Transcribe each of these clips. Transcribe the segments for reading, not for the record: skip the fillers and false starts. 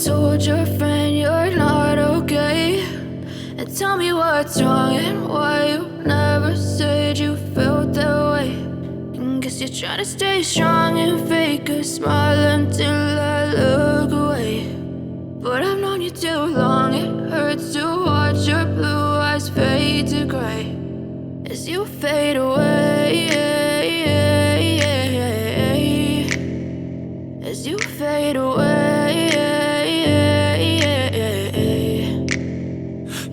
told your friend you're not okay, and tell me what's wrong and why you never said you felt that way. And guess you're trying to stay strong and fake a smile until I look away. But I've known you too long, it hurts to watch your blue eyes fade to gray as you fade away, as you fade away.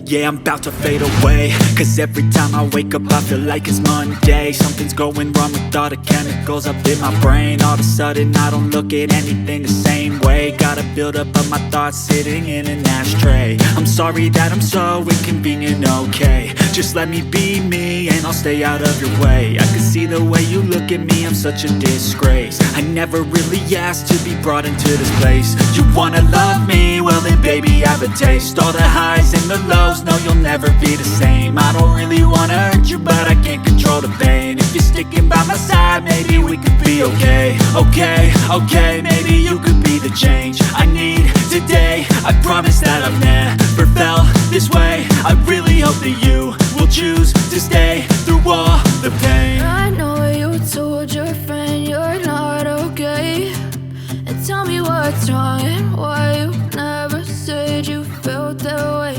Yeah, I'm about to fade away, cause every time I wake up I feel like it's Monday. Something's going wrong with all the chemicals up in my brain. All of a sudden I don't look at anything the same way. Gotta build up of my thoughts sitting in an ashtray. I'm sorry that I'm so inconvenient, okay. Just let me be me and I'll stay out of your way. I can see the way you look at me, I'm such a disgrace. I never really asked to be brought into this place. You wanna love me? Well then baby I have a taste. All the highs and the lows, no you'll never be the same. I don't really wanna hurt you but I can't control the pain. If you're sticking by my side maybe we could be okay. Okay, maybe you could be the change I need today. I promise that I've never felt this way. I really hope that you will choose to stay through all the pain. I know you told your friend you're not okay, and tell me what's wrong and why you never said you felt that way.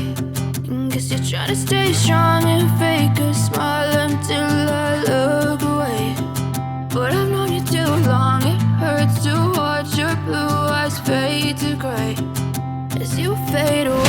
And guess you're trying to stay strong and fake a smile until I look away. But I've known you too long, it hurts to watch your blue eyes fade to gray as you fade away.